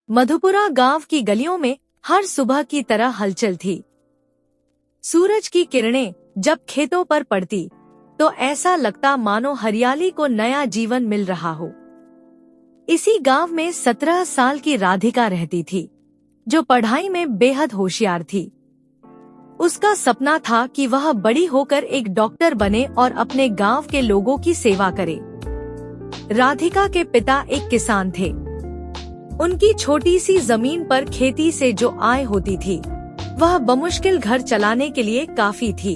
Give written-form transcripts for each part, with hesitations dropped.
मधुपुरा गांव की गलियों में हर सुबह की तरह हलचल थी। सूरज की किरणें जब खेतों पर पड़ती तो ऐसा लगता मानो हरियाली को नया जीवन मिल रहा हो। इसी गांव में 17 साल की राधिका रहती थी, जो पढ़ाई में बेहद होशियार थी। उसका सपना था कि वह बड़ी होकर एक डॉक्टर बने और अपने गांव के लोगों की सेवा करे। राधिका के पिता एक किसान थे। उनकी छोटी सी जमीन पर खेती से जो आय होती थी, वह बमुश्किल घर चलाने के लिए काफी थी।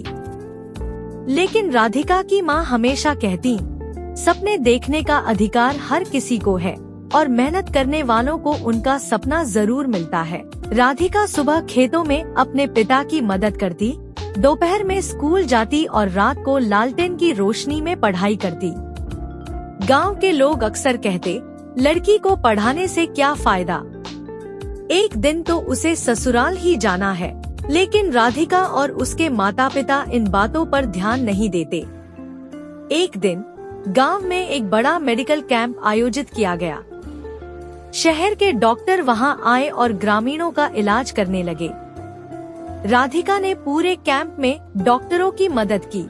लेकिन राधिका की माँ हमेशा कहती, सपने देखने का अधिकार हर किसी को है और मेहनत करने वालों को उनका सपना जरूर मिलता है। राधिका सुबह खेतों में अपने पिता की मदद करती, दोपहर में स्कूल जाती और रात को लालटेन की रोशनी में पढ़ाई करती। गांव के लोग अक्सर कहते, लड़की को पढ़ाने से क्या फायदा, एक दिन तो उसे ससुराल ही जाना है। लेकिन राधिका और उसके माता पिता इन बातों पर ध्यान नहीं देते। एक दिन गांव में एक बड़ा मेडिकल कैंप आयोजित किया गया। शहर के डॉक्टर वहां आए और ग्रामीणों का इलाज करने लगे। राधिका ने पूरे कैंप में डॉक्टरों की मदद की।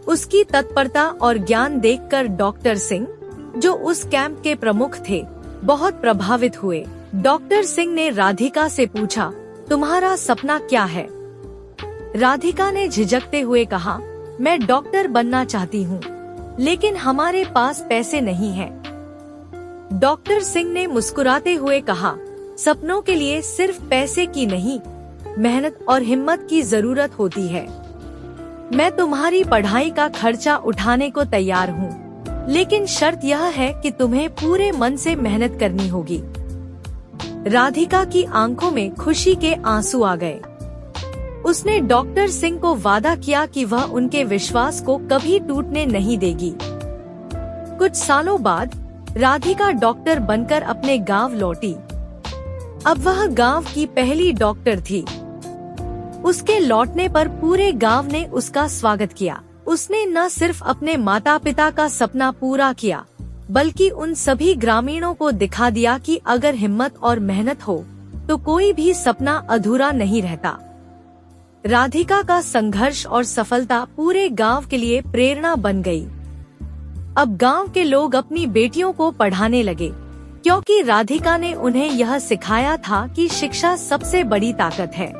उसकी तत्परता और ज्ञान देखकर डॉक्टर सिंह, जो उस कैंप के प्रमुख थे, बहुत प्रभावित हुए। डॉक्टर सिंह ने राधिका से पूछा, तुम्हारा सपना क्या है? राधिका ने झिझकते हुए कहा, मैं डॉक्टर बनना चाहती हूँ, लेकिन हमारे पास पैसे नहीं हैं। डॉक्टर सिंह ने मुस्कुराते हुए कहा, सपनों के लिए सिर्फ पैसे की नहीं, मेहनत और हिम्मत की जरूरत होती है। मैं तुम्हारी पढ़ाई का खर्चा उठाने को तैयार हूँ, लेकिन शर्त यह है कि तुम्हें पूरे मन से मेहनत करनी होगी। राधिका की आंखों में खुशी के आंसू आ गए। उसने डॉक्टर सिंह को वादा किया कि वह उनके विश्वास को कभी टूटने नहीं देगी। कुछ सालों बाद राधिका डॉक्टर बनकर अपने गांव लौटी। अब वह गांव की पहली डॉक्टर थी। उसके लौटने पर पूरे गांव ने उसका स्वागत किया। उसने न सिर्फ अपने माता पिता का सपना पूरा किया, बल्कि उन सभी ग्रामीणों को दिखा दिया कि अगर हिम्मत और मेहनत हो तो कोई भी सपना अधूरा नहीं रहता। राधिका का संघर्ष और सफलता पूरे गांव के लिए प्रेरणा बन गई। अब गांव के लोग अपनी बेटियों को पढ़ाने लगे, क्योंकि राधिका ने उन्हें यह सिखाया था कि शिक्षा सबसे बड़ी ताकत है।